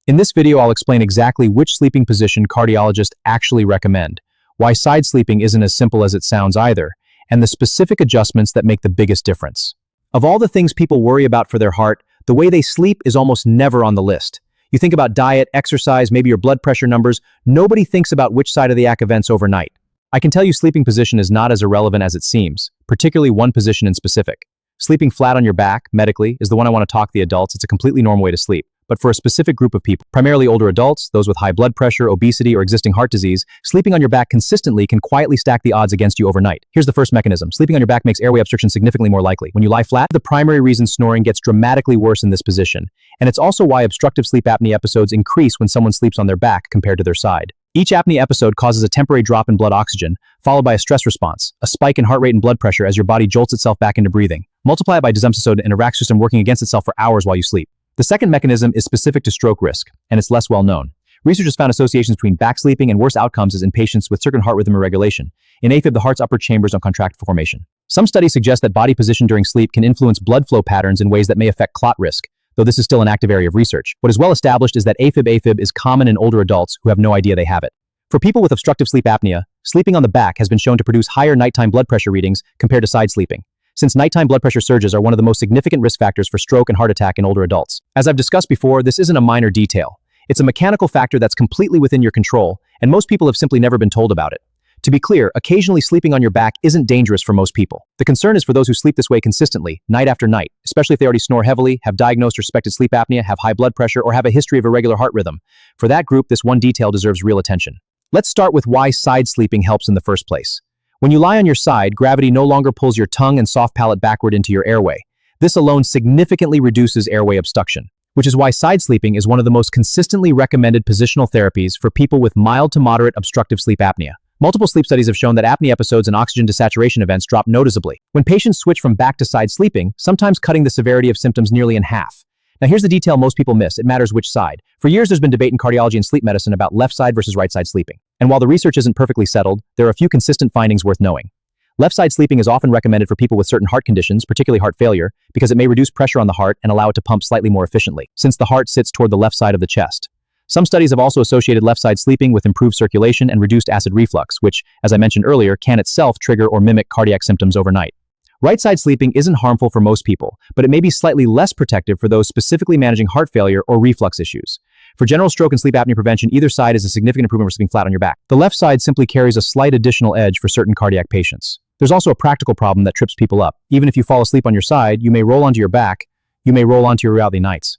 In this video, I'll explain exactly which sleeping position cardiologists actually recommend, why side sleeping isn't as simple as it sounds either, and the specific adjustments that make the biggest difference. Of all the things people worry about for their heart, the way they sleep is almost never on the list. You think about diet, exercise, maybe your blood pressure numbers, nobody thinks about which side of the act events overnight. I can tell you sleeping position is not as irrelevant as it seems, particularly one position in specific. Sleeping flat on your back, medically, is the one I want to talk to the adults. It's a completely normal way to sleep. But for a specific group of people, primarily older adults, those with high blood pressure, obesity, or existing heart disease, sleeping on your back consistently can quietly stack the odds against you overnight. Here's the first mechanism. Sleeping on your back makes airway obstruction significantly more likely. When you lie flat, the primary reason snoring gets dramatically worse in this position. And it's also why obstructive sleep apnea episodes increase when someone sleeps on their back compared to their side. Each apnea episode causes a temporary drop in blood oxygen, followed by a stress response, a spike in heart rate and blood pressure as your body jolts itself back into breathing. Multiply it by desensitization and a rack system working against itself for hours while you sleep. The second mechanism is specific to stroke risk, and it's less well known. Research has found associations between back sleeping and worse outcomes as in patients with certain heart rhythm irregulation. In AFib, the heart's upper chambers don't contract for formation. Some studies suggest that body position during sleep can influence blood flow patterns in ways that may affect clot risk, though this is still an active area of research. What is well established is that AFib is common in older adults who have no idea they have it. For people with obstructive sleep apnea, sleeping on the back has been shown to produce higher nighttime blood pressure readings compared to side sleeping, since nighttime blood pressure surges are one of the most significant risk factors for stroke and heart attack in older adults. As I've discussed before, this isn't a minor detail. It's a mechanical factor that's completely within your control, and most people have simply never been told about it. To be clear, occasionally sleeping on your back isn't dangerous for most people. The concern is for those who sleep this way consistently, night after night, especially if they already snore heavily, have diagnosed or suspected sleep apnea, have high blood pressure, or have a history of irregular heart rhythm. For that group, this one detail deserves real attention. Let's start with why side sleeping helps in the first place. When you lie on your side, gravity no longer pulls your tongue and soft palate backward into your airway. This alone significantly reduces airway obstruction, which is why side sleeping is one of the most consistently recommended positional therapies for people with mild to moderate obstructive sleep apnea. Multiple sleep studies have shown that apnea episodes and oxygen desaturation events drop noticeably when patients switch from back to side sleeping, sometimes cutting the severity of symptoms nearly in half. Now here's the detail most people miss. It matters which side. For years, there's been debate in cardiology and sleep medicine about left side versus right side sleeping. And while the research isn't perfectly settled, there are a few consistent findings worth knowing. Left side sleeping is often recommended for people with certain heart conditions, particularly heart failure, because it may reduce pressure on the heart and allow it to pump slightly more efficiently, since the heart sits toward the left side of the chest. Some studies have also associated left side sleeping with improved circulation and reduced acid reflux, which, as I mentioned earlier, can itself trigger or mimic cardiac symptoms overnight. Right side sleeping isn't harmful for most people, but it may be slightly less protective for those specifically managing heart failure or reflux issues. For general stroke and sleep apnea prevention, either side is a significant improvement for sleeping flat on your back. The left side simply carries a slight additional edge for certain cardiac patients. There's also a practical problem that trips people up. Even if you fall asleep on your side, you may roll onto your back, you may roll onto your reality nights.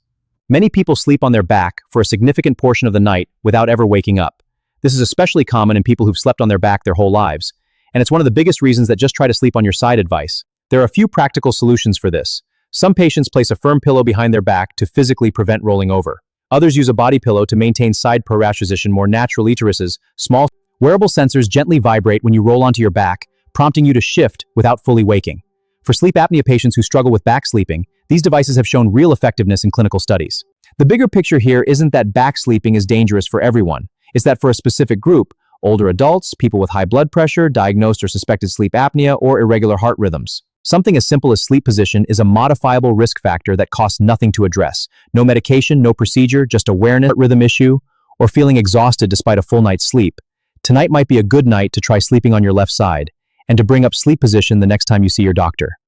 Many people sleep on their back for a significant portion of the night without ever waking up. This is especially common in people who've slept on their back their whole lives, and it's one of the biggest reasons that just try to sleep on your side advice. There are a few practical solutions for this. Some patients place a firm pillow behind their back to physically prevent rolling over. Others use a body pillow to maintain side prorate position more natural. Uteruses, small wearable sensors gently vibrate when you roll onto your back, prompting you to shift without fully waking. For sleep apnea patients who struggle with back sleeping, these devices have shown real effectiveness in clinical studies. The bigger picture here isn't that back sleeping is dangerous for everyone. It's that for a specific group, older adults, people with high blood pressure, diagnosed or suspected sleep apnea, or irregular heart rhythms, something as simple as sleep position is a modifiable risk factor that costs nothing to address. No medication, no procedure, just awareness, heart rhythm issue, or feeling exhausted despite a full night's sleep. Tonight might be a good night to try sleeping on your left side and to bring up sleep position the next time you see your doctor.